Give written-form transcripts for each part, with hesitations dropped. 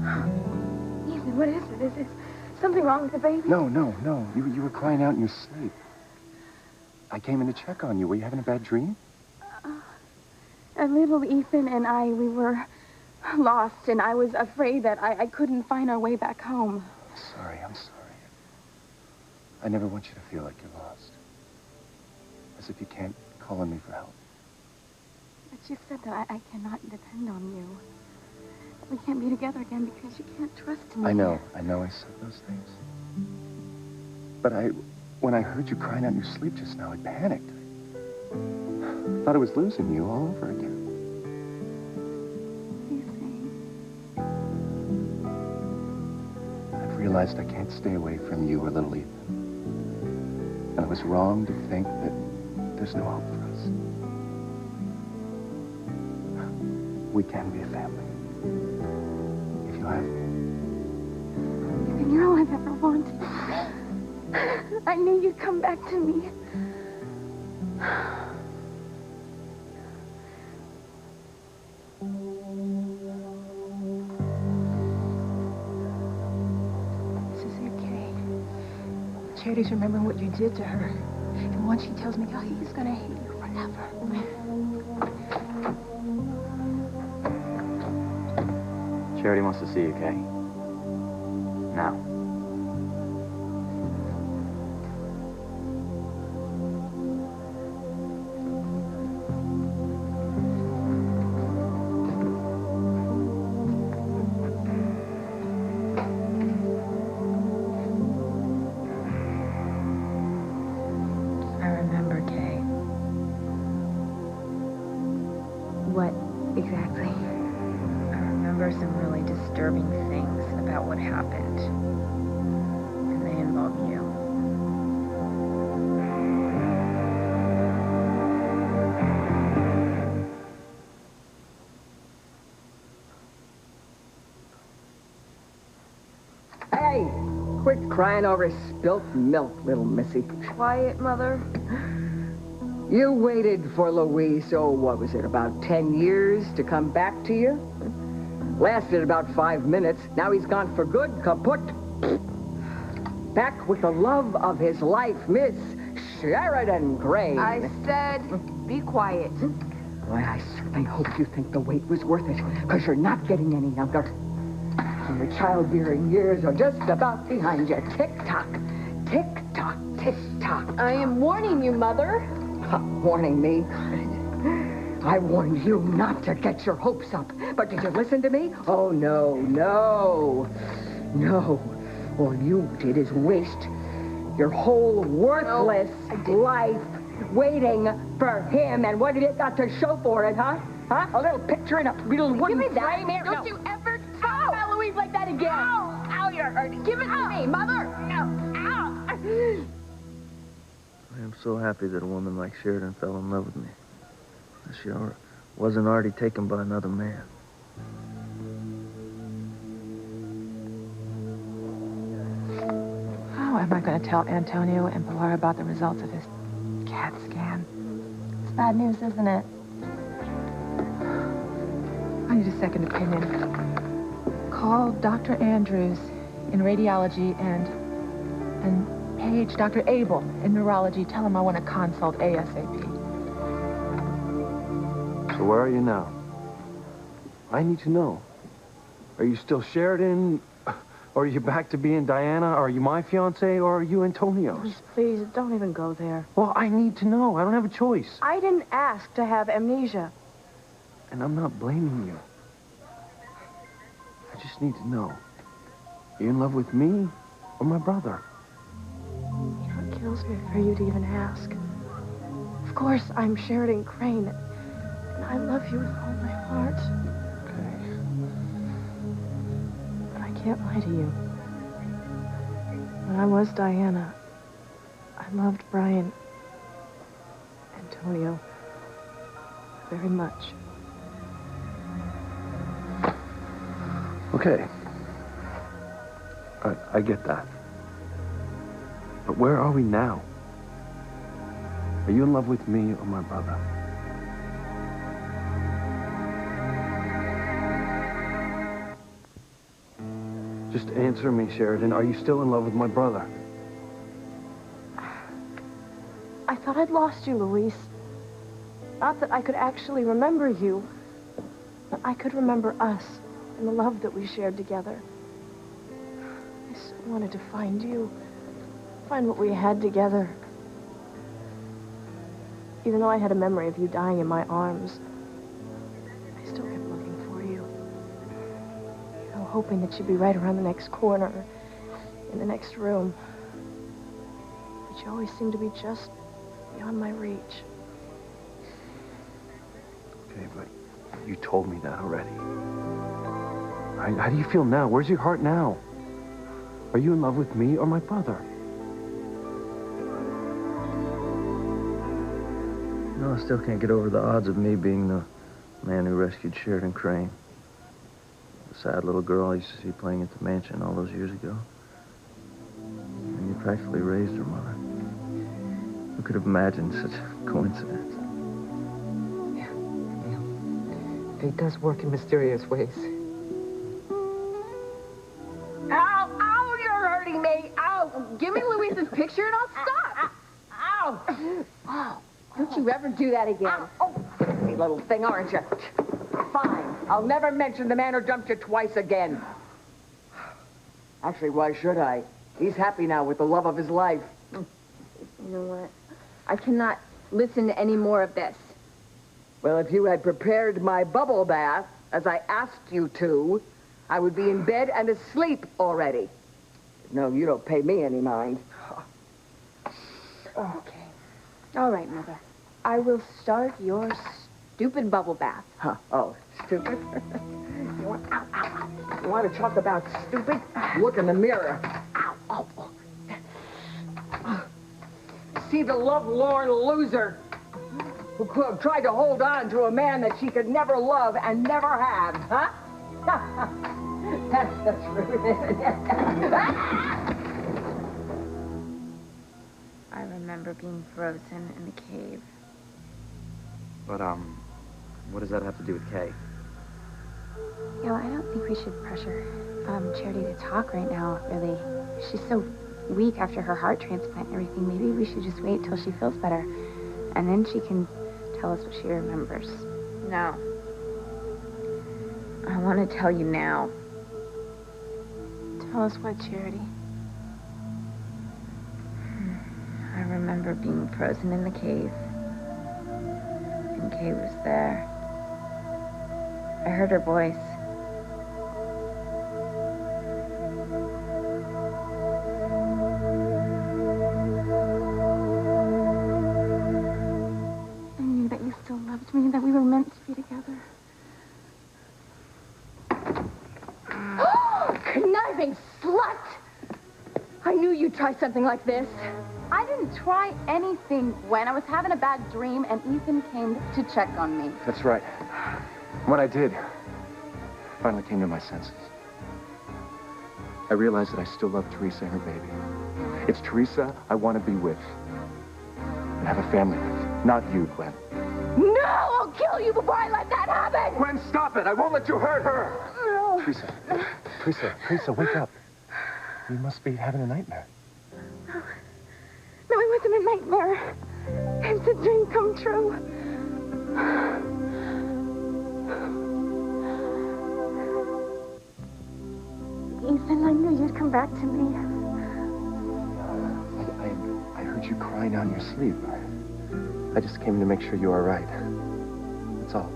Ethan, what is it? Is something wrong with the baby? No. You were crying out in your sleep. I came in to check on you. Were you having a bad dream? Little Ethan and we were lost, and I was afraid that I couldn't find our way back home. I'm sorry. I never want you to feel like you're lost. As if you can't call on me for help. But you said that I cannot depend on you. We can't be together again because you can't trust me. I know I said those things. But when I heard you crying out in your sleep just now, I panicked. I thought I was losing you all over again. What are you saying? I've realized I can't stay away from you or little Ethan. And I was wrong to think that there's no hope for us. We can be a family. If you have me. Ethan, you're all I've ever wanted. I knew you'd come back to me. Charity's remembering what you did to her. And once she tells me, he's gonna hate you forever. Charity wants to see you, Kay. Now. What exactly? I remember some really disturbing things about what happened. And they involve you. Hey! Quit crying over spilt milk, little missy. Quiet, Mother. You waited for Louise, what was it, about 10 years to come back to you? Lasted about 5 minutes. Now he's gone for good, kaput. Back with the love of his life, Miss Sheridan Crane. I said, be quiet. Why, I certainly hope you think the wait was worth it, because you're not getting any younger. And your childbearing years are just about behind you. Tick-tock, tick-tock, tick-tock. I am warning you, Mother. Warning me? I warned you not to get your hopes up. But did you listen to me? Oh, no. All you did is waste your whole worthless life waiting for him. And what have you got to show for it, huh? A little picture in a little wooden frame here? Don't you ever talk about Louise like that again. Ow, you're hurting. Give it to me, Mother. No, ow. I am so happy that a woman like Sheridan fell in love with me. She wasn't already taken by another man. How am I going to tell Antonio and Pilar about the results of his CAT scan? It's bad news, isn't it? I need a second opinion. Call Dr. Andrews in radiology and page Dr. Abel in neurology. Tell him I want to consult ASAP. So where are you now? I need to know. Are you still Sheridan? Or are you back to being Diana? Are you my fiance? Or are you Antonio's? Please, don't even go there. Well, I need to know. I don't have a choice. I didn't ask to have amnesia. And I'm not blaming you. I just need to know. Are you in love with me or my brother? You know, it kills me for you to even ask. Of course, I'm Sheridan Crane. And I love you with all my heart. Okay. But I can't lie to you. When I was Diana, I loved Brian Antonio very much. Okay. I get that. But where are we now? Are you in love with me or my brother? Just answer me, Sheridan. Are you still in love with my brother? I thought I'd lost you, Luis. Not that I could actually remember you, but I could remember us and the love that we shared together. I so wanted to find you, find what we had together. Even though I had a memory of you dying in my arms, I still kept looking for you. You know, hoping that you'd be right around the next corner, in the next room. But you always seemed to be just beyond my reach. Okay, but you told me that already. How do you feel now? Where's your heart now? Are you in love with me or my brother? No, I still can't get over the odds of me being the man who rescued Sheridan Crane. The sad little girl I used to see playing at the mansion all those years ago. And you practically raised her, Mother. Who could have imagined such a coincidence? Yeah. Fate does work in mysterious ways. Ow! Ow! You're hurting me! Ow! Give me Luis's picture and I'll stop. Ow! Ow. Don't you ever do that again. Oh, silly little thing, aren't you? Fine. I'll never mention the man who dumped you twice again. Actually, why should I? He's happy now with the love of his life. You know what? I cannot listen to any more of this. Well, if you had prepared my bubble bath, as I asked you to, I would be in bed and asleep already. No, you don't pay me any mind. Okay. All right, Mother. I will start your stupid bubble bath. Huh? Oh, stupid? You want to talk about stupid? Look in the mirror. Ow, ow, oh. See the lovelorn loser who tried to hold on to a man that she could never love and never have, huh? That's the truth. I remember being frozen in the cave. But, what does that have to do with Kay? You know, I don't think we should pressure Charity to talk right now, really. She's so weak after her heart transplant and everything. Maybe we should just wait till she feels better. And then she can tell us what she remembers. No. I want to tell you now. Tell us what, Charity? I remember being frozen in the cave. And Kay was there. I heard her voice. I knew that you still loved me, that we were meant to be together. Conniving slut! I knew you'd try something like this. I didn't try anything, Gwen. I was having a bad dream, and Ethan came to check on me. That's right. When I did, I finally came to my senses. I realized that I still love Teresa and her baby. It's Teresa I want to be with and have a family with, not you, Gwen. No! I'll kill you before I let that happen! Gwen, stop it! I won't let you hurt her! No. Teresa, wake up. You must be having a nightmare. No, it wasn't a nightmare. It's a dream come true. Ethan, I knew you'd come back to me. I heard you crying out in your sleep. I just came to make sure you are right. That's all.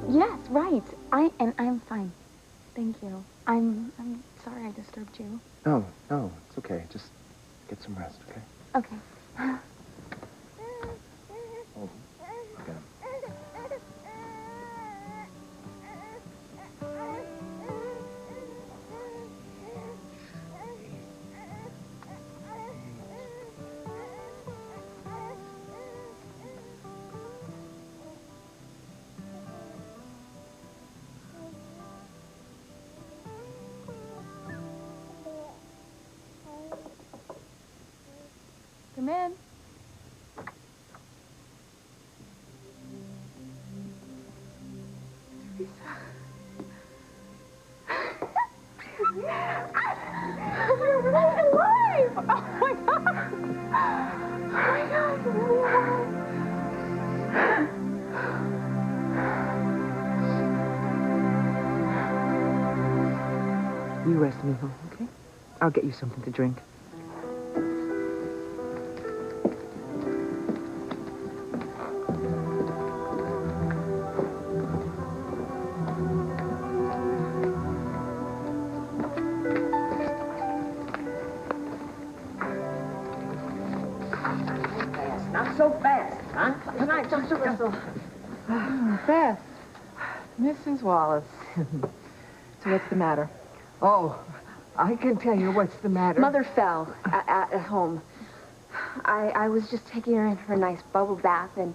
Yes, right. I'm fine. Thank you. I'm sorry I disturbed you. No, it's okay. Just get some rest, okay? Okay. Oh, look at him. Come in. Teresa. You rest, Mijo, okay? I'll get you something to drink. Not so fast, huh? Good night, Dr. Russell. Beth. Mrs. Wallace. So what's the matter? Oh, I can tell you what's the matter. Mother fell at home. I was just taking her in for a nice bubble bath and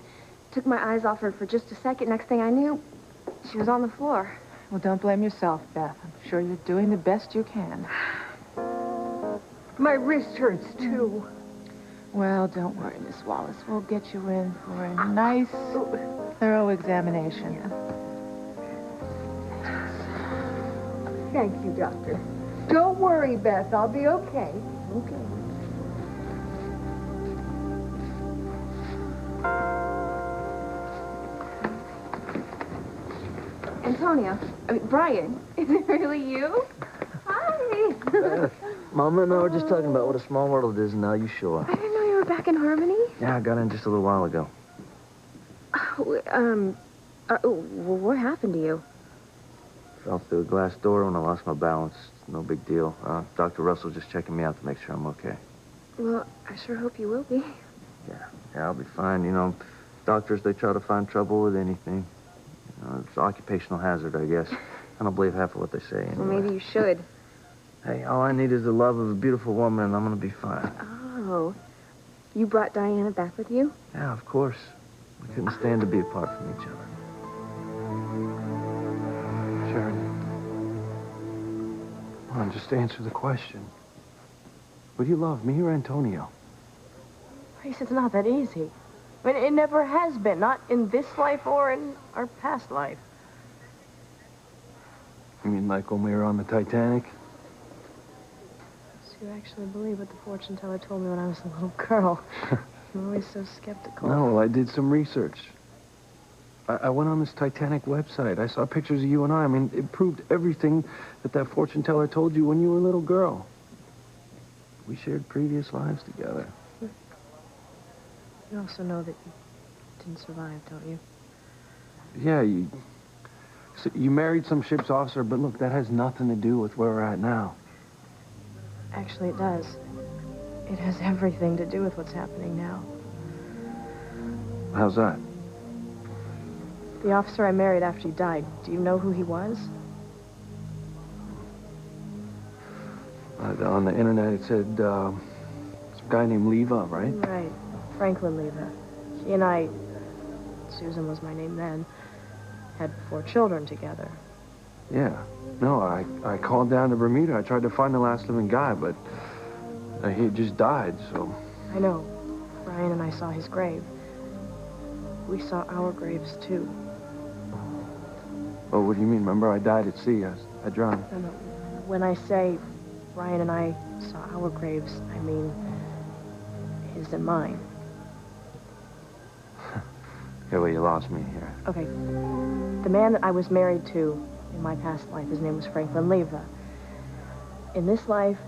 took my eyes off her for just a second. Next thing I knew, she was on the floor. Well, don't blame yourself, Beth. I'm sure you're doing the best you can. My wrist hurts, too. Well, don't worry, Miss Wallace. We'll get you in for a nice, thorough examination. Thank you, Doctor. Don't worry, Beth. I'll be okay. Okay. Antonio, Brian, is it really you? Hi. Mama and I were just talking about what a small world it is, and now you show up. I didn't know you were back in Harmony. Yeah, I got in just a little while ago. What happened to you? Fell through a glass door when I lost my balance. No big deal. Dr. Russell's just checking me out to make sure I'm okay. Well, I sure hope you will be. Yeah, I'll be fine. You know, doctors, they try to find trouble with anything. You know, it's occupational hazard, I guess. I don't believe half of what they say anyway. Well, maybe you should. Hey, all I need is the love of a beautiful woman, and I'm gonna be fine. Oh. You brought Diana back with you? Yeah, of course. We couldn't stand to be apart from each other. Sheridan. Come on, just answer the question. Would you love me or Antonio? Grace, it's not that easy. I mean, it never has been. Not in this life or in our past life. You mean like when we were on the Titanic? So you actually believe what the fortune teller told me when I was a little girl. I'm always so skeptical. No, well, I did some research. I went on this Titanic website. I saw pictures of you and I. I mean, it proved everything that fortune teller told you when you were a little girl. We shared previous lives together. You also know that you didn't survive, don't you? Yeah, you married some ship's officer, but look, that has nothing to do with where we're at now. Actually, it does. It has everything to do with what's happening now. How's that? The officer I married after he died, do you know who he was? On the internet, it said, some guy named Leva, right? Right. Franklin Leva. He and I, Susan was my name then, had 4 children together. Yeah. No, I called down to Bermuda. I tried to find the last living guy, but he just died, so... I know. Brian and I saw his grave. We saw our graves, too. Oh, what do you mean? Remember, I died at sea. I drowned. No. When I say Brian and I saw our graves, I mean his and mine. Okay, well, you lost me here. Okay. The man that I was married to in my past life, his name was Franklin Leva. In this life,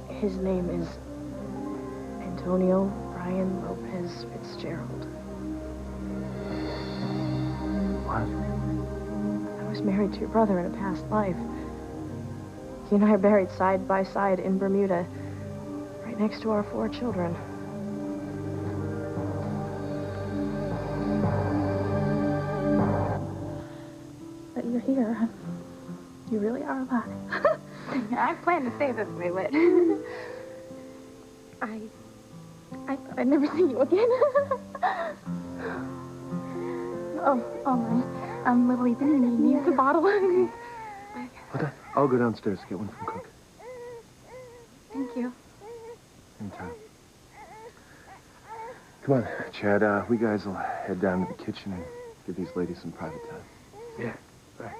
his name is Antonio Brian Lopez Fitzgerald. What? I was married to your brother in a past life. He and I are buried side by side in Bermuda, right next to our 4 children. But you're here. You really are alive. I planned to stay this way, but I thought I'd never see you again. Oh my. Little Ethan needs a bottle. Okay, I'll go downstairs and get one from Cook. Thank you. Anytime. Come on, Chad, we guys will head down to the kitchen and give these ladies some private time. Yeah, right.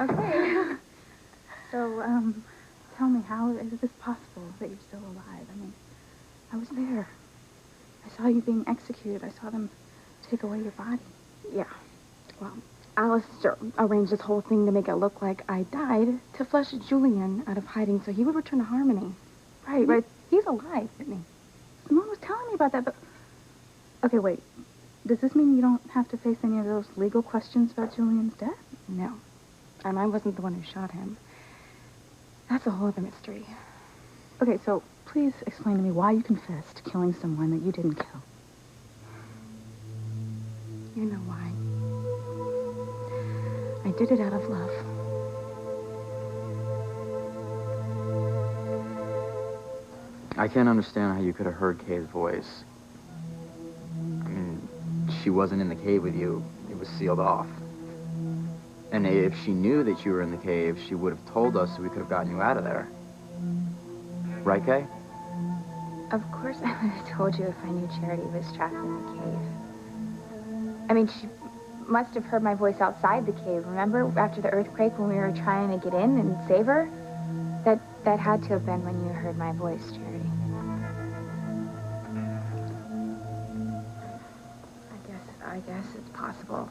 Okay. So, tell me, how is this possible that you're still alive? I mean, I was there. I saw you being executed. I saw them take away your body. Yeah. Well, Alistair arranged this whole thing to make it look like I died to flush Julian out of hiding so he would return to Harmony. Right. He's alive, isn't he? Simone was telling me about that, but... Okay, wait. Does this mean you don't have to face any of those legal questions about Julian's death? No. And I wasn't the one who shot him. That's a whole other mystery. Okay, so please explain to me why you confessed to killing someone that you didn't kill. You know why. I did it out of love. I can't understand how you could have heard Kay's voice. I mean, she wasn't in the cave with you. It was sealed off. And if she knew that you were in the cave, she would have told us so we could have gotten you out of there. Right, Kay? Of course I would have told you if I knew Charity was trapped in the cave. I mean, she must have heard my voice outside the cave. Remember after the earthquake when we were trying to get in and save her? That had to have been when you heard my voice, Charity. I guess it's possible.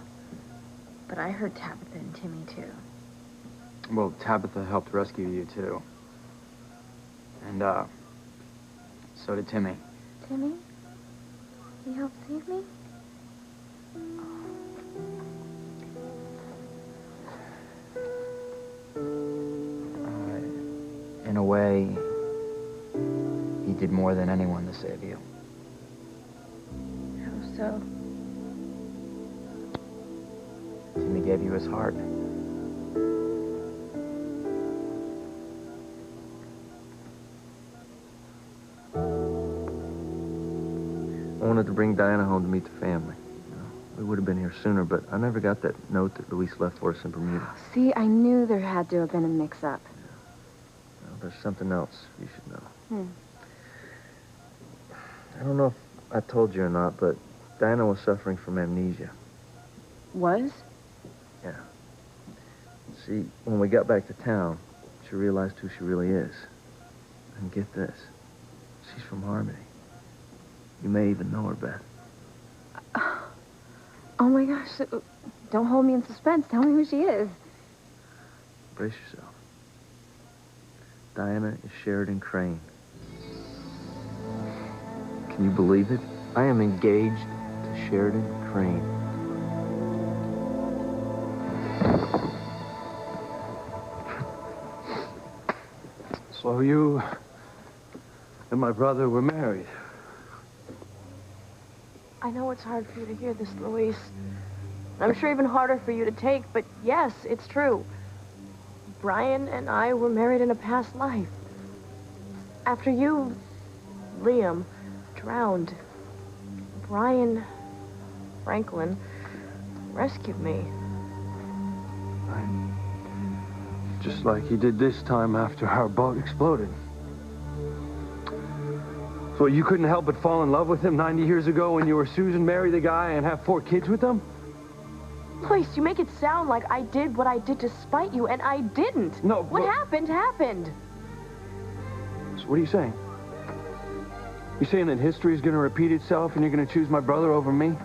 But I heard Tabitha and Timmy, too. Well, Tabitha helped rescue you, too. And, so did Timmy. Timmy? He helped save me? In a way, he did more than anyone to save you. How so? Timmy gave you his heart. I wanted to bring Diana home to meet the family. You know, we would have been here sooner, but I never got that note that Luis left for us in Bermuda. See, I knew there had to have been a mix-up. Well, there's something else you should know. Hmm. I don't know if I told you or not, but Diana was suffering from amnesia. Was? Yeah. See, when we got back to town, she realized who she really is. And get this, she's from Harmony. You may even know her, Beth. Oh my gosh, don't hold me in suspense. Tell me who she is. Brace yourself. Diana is Sheridan Crane. Can you believe it? I am engaged to Sheridan Crane. So you and my brother were married. I know it's hard for you to hear this, Luis. I'm sure even harder for you to take, but yes, it's true. Brian and I were married in a past life. After you, Liam, drowned, Brian Franklin rescued me. Just like he did this time after our boat exploded. So you couldn't help but fall in love with him 90 years ago when you were Susan, marry the guy, and have 4 kids with him? Luis, you make it sound like I did what I did to spite you, and I didn't. No, what happened, happened. So what are you saying? You saying that history is going to repeat itself and you're going to choose my brother over me?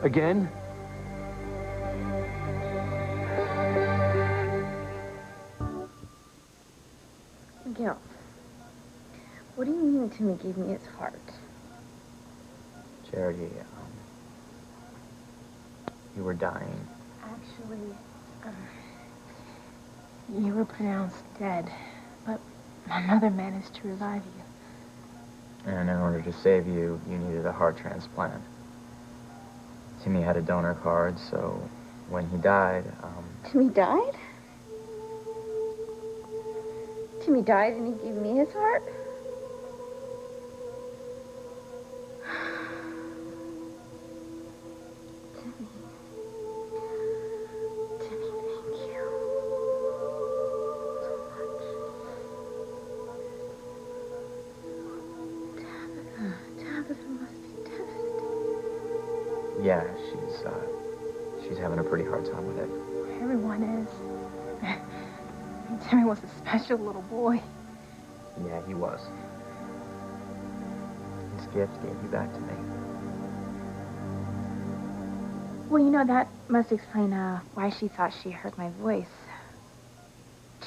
Again? Gil, what do you mean Timmy gave me his heart? Charity, you were dying. Actually, you were pronounced dead, but my mother managed to revive you. And in order to save you, you needed a heart transplant. Timmy had a donor card, so when he died, Timmy died? Timmy died and he gave me his heart? Timmy. Timmy, thank you. So much. Tabitha must be devastated. yeah, she's having a pretty hard time with it. Everyone is. Timmy was a special little boy. Yeah, he was. His gift gave you back to me. Well, you know, that must explain why she thought she heard my voice.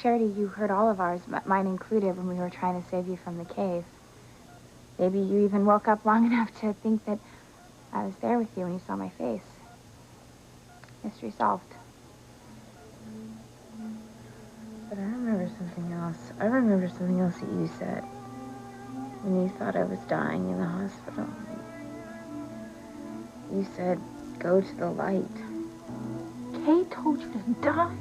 Charity, you heard all of ours, mine included, when we were trying to save you from the cave. Maybe you even woke up long enough to think that I was there with you when you saw my face. Mystery solved. But I remember something else. I remember something else that you said. When you thought I was dying in the hospital. You said, go to the light. Kay told you to die?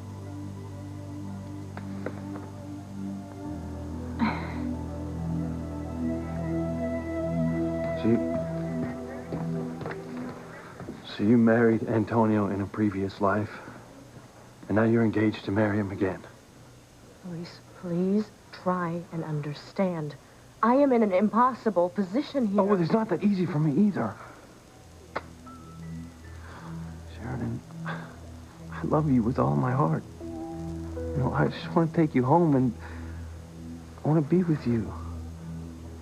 So you married Antonio in a previous life, and now you're engaged to marry him again. Luis, please try and understand. I am in an impossible position here. Oh, well, it's not that easy for me either. Sheridan, I love you with all my heart. You know, I just want to take you home and I want to be with you.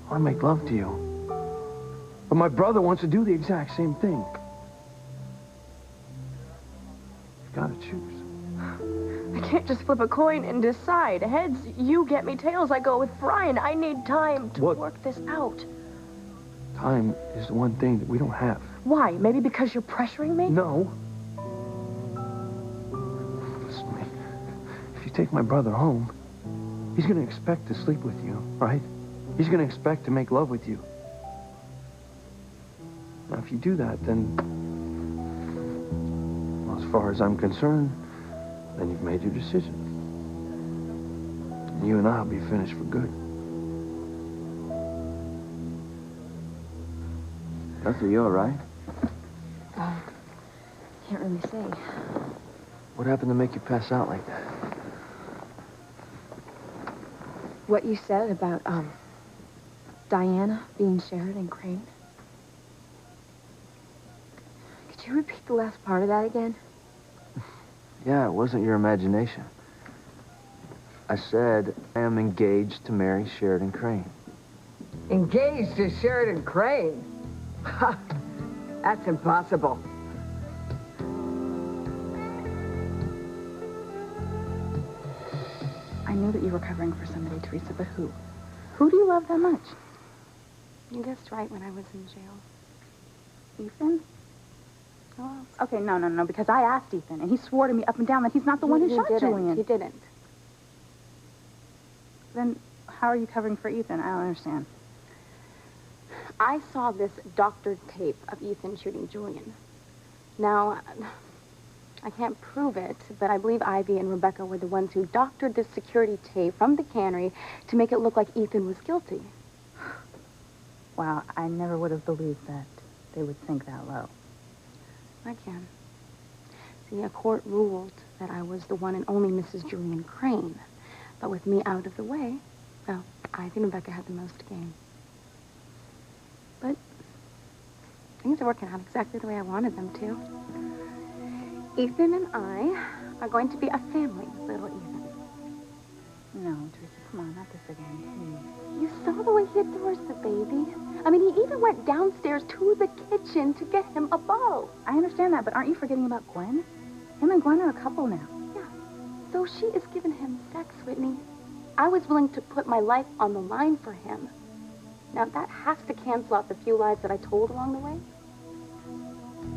I want to make love to you. But my brother wants to do the exact same thing. You've got to choose. I can't just flip a coin and decide. Heads, you get me. Tails, I go with Brian. I need time to work this out. Time is the one thing that we don't have. Why? Maybe because you're pressuring me? No. Listen to me. If you take my brother home, he's going to expect to sleep with you, right? He's going to expect to make love with you. Now, if you do that, then, well, as far as I'm concerned, then you've made your decision. You and I'll be finished for good. Arthur, you all right? Can't really say. What happened to make you pass out like that? What you said about, Diana being Sheridan Crane. Could you repeat the last part of that again? Yeah, it wasn't your imagination. I said I am engaged to marry Sheridan Crane. Engaged to Sheridan Crane? Ha! That's impossible. I knew that you were covering for somebody, Teresa, but who? Who do you love that much? You guessed right when I was in jail. Ethan? Who else? Okay, no, because I asked Ethan, and he swore to me up and down that he's not the one who shot Julian. He didn't. Then how are you covering for Ethan? I don't understand. I saw this doctored tape of Ethan shooting Julian. Now, I can't prove it, but I believe Ivy and Rebecca were the ones who doctored this security tape from the cannery to make it look like Ethan was guilty. Wow, I never would have believed that they would think that low. I can. See, a court ruled that I was the one and only Mrs. Julian Crane. But with me out of the way, well, Ivy and Rebecca had the most to gain. But things are working out exactly the way I wanted them to. Ethan and I are going to be a family, little Ethan. No, Teresa, come on, not this again, please. You saw the way he adores the baby. I mean, he even went downstairs to the kitchen to get him a bottle. I understand that, but aren't you forgetting about Gwen? Him and Gwen are a couple now. Yeah. So she is giving him sex, Whitney. I was willing to put my life on the line for him. Now, that has to cancel out the few lies that I told along the way.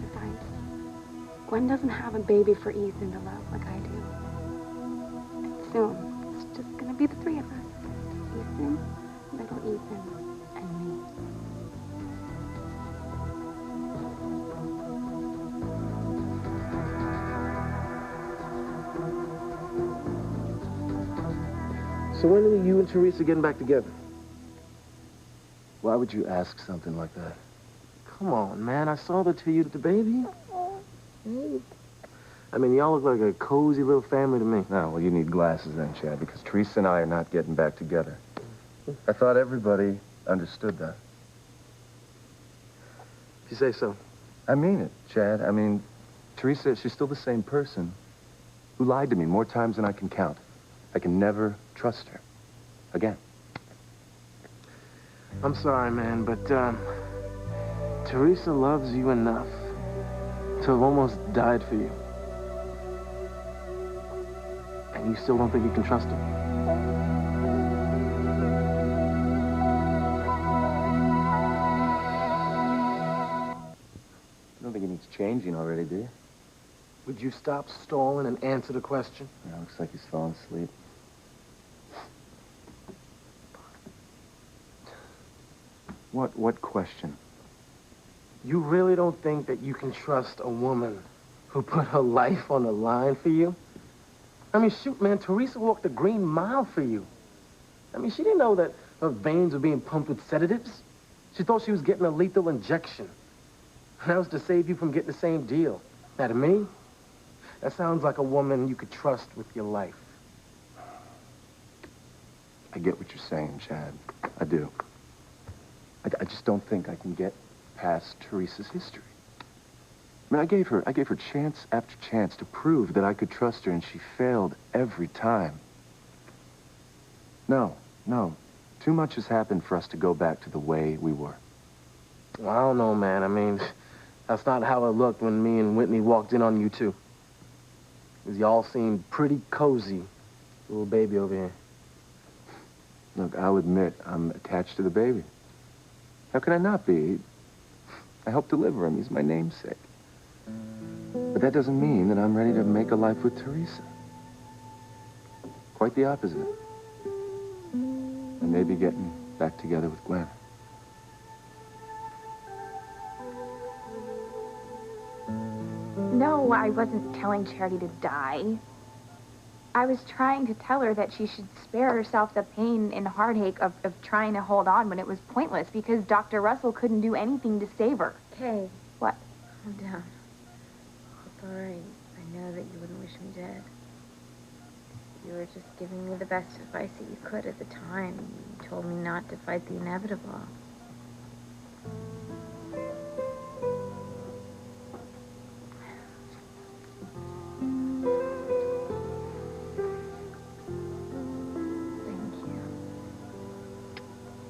Besides, Gwen doesn't have a baby for Ethan to love like I do. And soon, it's just gonna be the three of us. Ethan, little Ethan, and me. So when are you and Teresa getting back together? Why would you ask something like that? Come on, man. I saw the two of you with the baby. I mean, y'all look like a cozy little family to me. No, well, you need glasses then, Chad, because Teresa and I are not getting back together. I thought everybody understood that. If you say so. I mean it, Chad. I mean, Teresa, she's still the same person who lied to me more times than I can count. I can never trust her again. I'm sorry, man, but Teresa loves you enough to have almost died for you. And you still don't think you can trust her? I don't think it needs changing already, do you? Would you stop stalling and answer the question? Yeah, looks like he's falling asleep. What question? You really don't think that you can trust a woman who put her life on the line for you? I mean, shoot, man, Teresa walked a green mile for you. I mean, she didn't know that her veins were being pumped with sedatives. She thought she was getting a lethal injection. And that was to save you from getting the same deal. Now, to me, that sounds like a woman you could trust with your life. I get what you're saying, Chad. I do. I just don't think I can get past Teresa's history. I mean, I gave her chance after chance to prove that I could trust her, and she failed every time. No. Too much has happened for us to go back to the way we were. Well, I don't know, man. I mean, that's not how it looked when me and Whitney walked in on you two. Because y'all seemed pretty cozy, little baby over here. Look, I'll admit I'm attached to the baby. How can I not be? I helped deliver him. He's my namesake. But that doesn't mean that I'm ready to make a life with Teresa. Quite the opposite. And maybe getting back together with Gwen. No, I wasn't telling Charity to die. I was trying to tell her that she should spare herself the pain and heartache of trying to hold on when it was pointless because Dr. Russell couldn't do anything to save her. Kay. What? Calm down. It's all right. I know that you wouldn't wish me dead. You were just giving me the best advice that you could at the time. You told me not to fight the inevitable.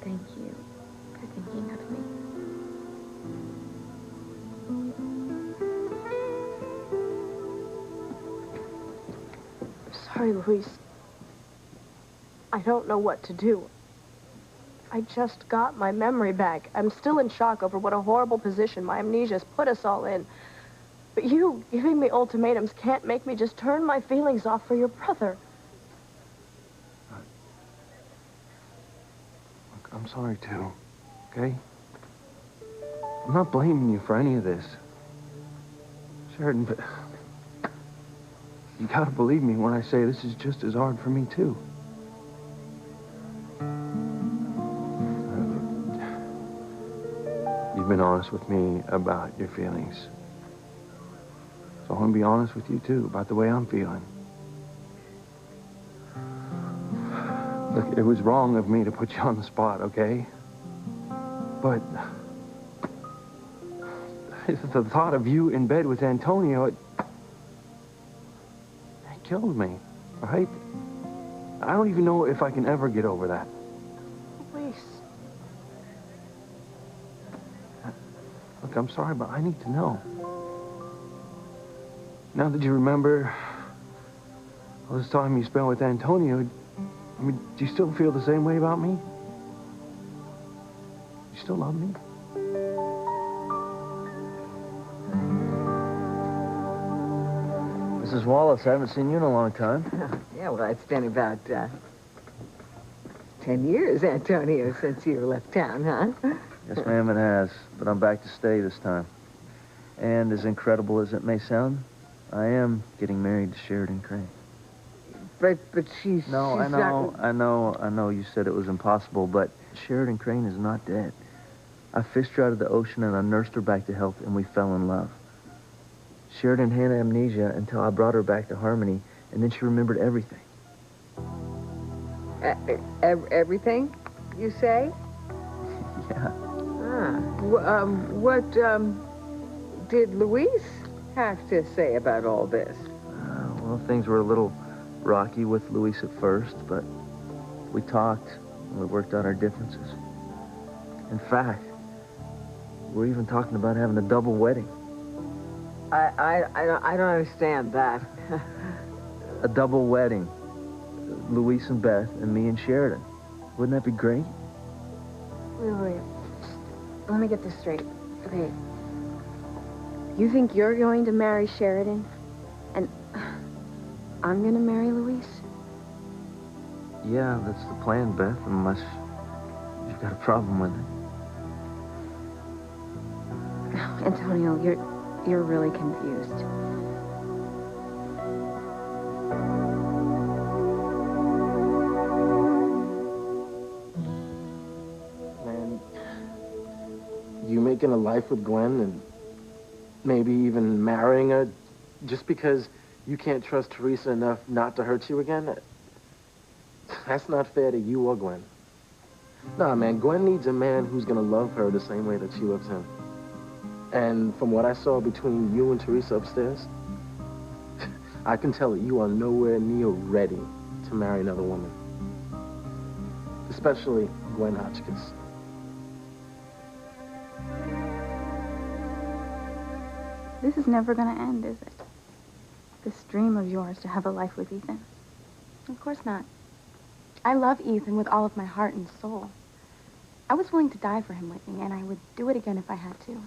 Thank you for thinking of me. Sorry, Luis. I don't know what to do. I just got my memory back. I'm still in shock over what a horrible position my amnesia's put us all in. But you giving me ultimatums can't make me just turn my feelings off for your brother. Look, I'm sorry, too, okay? I'm not blaming you for any of this. Sheridan, but you gotta believe me when I say this is just as hard for me, too. You've been honest with me about your feelings. So I want to be honest with you, too, about the way I'm feeling. Look, it was wrong of me to put you on the spot, okay? But the thought of you in bed with Antonio, it killed me, all right? I don't even know if I can ever get over that. Luis. Look, I'm sorry, but I need to know. Now that you remember all this time you spent with Antonio, I mean, do you still feel the same way about me? You still love me? Mrs. Wallace, I haven't seen you in a long time. Yeah, well, it's been about 10 years, Antonio, since you left town, huh? Yes, ma'am, it has. But I'm back to stay this time. And as incredible as it may sound, I am getting married to Sheridan Crane. But she's... No, she's I know you said it was impossible, but Sheridan Crane is not dead. I fished her out of the ocean and I nursed her back to health and we fell in love. Sheridan had amnesia until I brought her back to Harmony, and then she remembered everything. Everything, you say? Yeah. What did Luis have to say about all this? Well, things were a little rocky with Luis at first, but we talked and we worked out our differences. In fact, we're even talking about having a double wedding. I don't understand that. A double wedding. Luis and Beth and me and Sheridan. Wouldn't that be great? Wait. Let me get this straight. Okay. You think you're going to marry Sheridan, and I'm gonna marry Luis? Yeah, that's the plan, Beth, unless you've got a problem with it. Antonio, you're really confused. Man, you making a life with Gwen and maybe even marrying her just because you can't trust Teresa enough not to hurt you again? That's not fair to you or Gwen. Nah, man, Gwen needs a man who's gonna love her the same way that she loves him. And from what I saw between you and Teresa upstairs, I can tell that you are nowhere near ready to marry another woman. Especially Gwen Hotchkiss. This is never going to end, is it? This dream of yours to have a life with Ethan? Of course not. I love Ethan with all of my heart and soul. I was willing to die for him, Whitney, and I would do it again if I had to.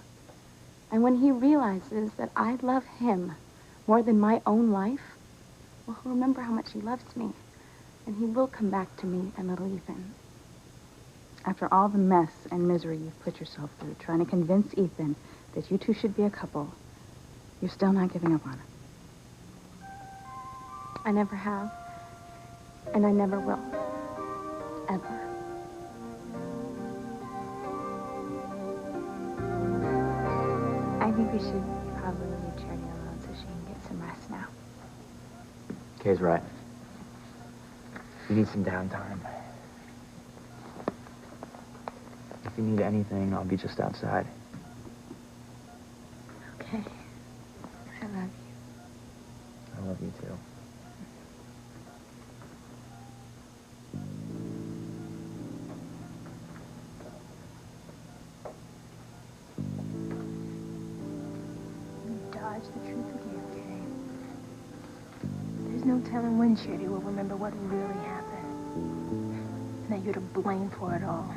And when he realizes that I love him more than my own life, well, he'll remember how much he loves me, and he will come back to me and little Ethan. After all the mess and misery you've put yourself through trying to convince Ethan that you two should be a couple, you're still not giving up on him. I never have, and I never will. Ever. I think we should probably leave Charity alone so she can get some rest now. Kay's right. You need some downtime. If you need anything, I'll be just outside. Okay. I love you. I love you too. Dodge the truth again, Kay. There's no telling when Charity will remember what really happened. And that you're to blame for it all.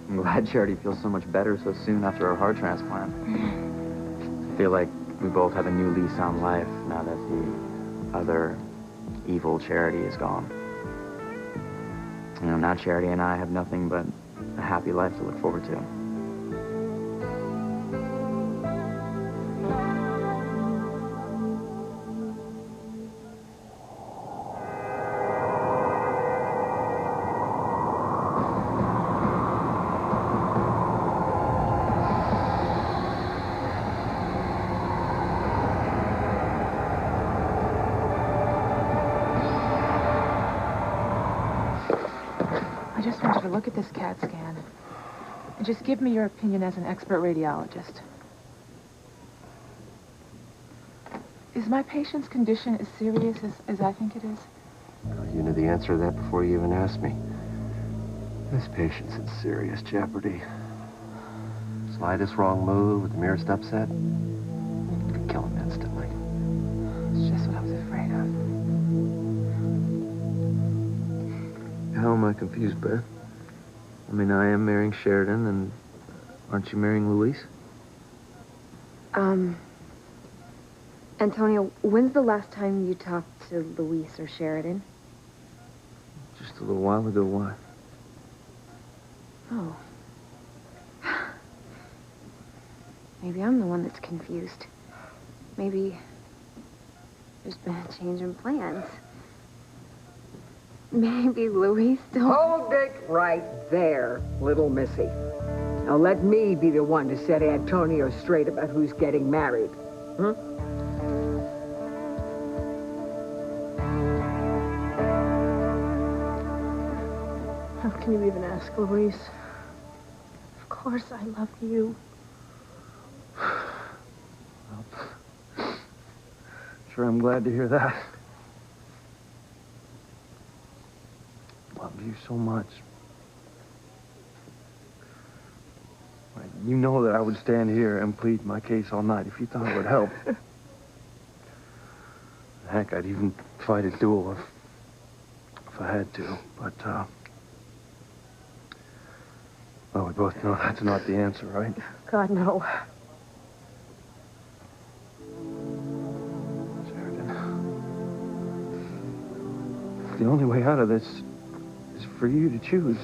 I'm glad Charity feels so much better so soon after her heart transplant. I feel like we both have a new lease on life now that the other evil Charity is gone. You know, now Charity and I have nothing but a happy life to look forward to. I just want you to look at this CAT scan and just give me your opinion as an expert radiologist. Is my patient's condition as serious as I think it is? You knew the answer to that before you even asked me. This patient's in serious jeopardy. Slightest wrong move with the merest upset could kill him instantly. It's just what I was afraid of. How am I confused, Beth? I mean, I am marrying Sheridan, and aren't you marrying Luis? Antonio, when's the last time you talked to Luis or Sheridan? Just a little while ago. Why? Oh. Maybe I'm the one that's confused. Maybe there's been a change in plans. Maybe Luis still... Hold it right there, little missy. Now let me be the one to set Antonio straight about who's getting married. can you even ask, Louise? Of course I love you. Sure, I'm glad to hear that. Love you so much. You know that I would stand here and plead my case all night if you thought it would help. Heck, I'd even fight a duel if I had to. But, well, we both know that's not the answer, right? God, no. The only way out of this is for you to choose.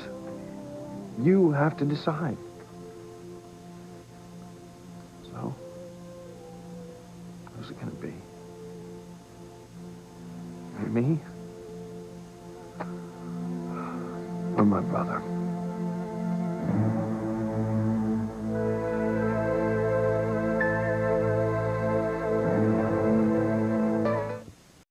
You have to decide. So, who's it gonna be? Me? Or my brother?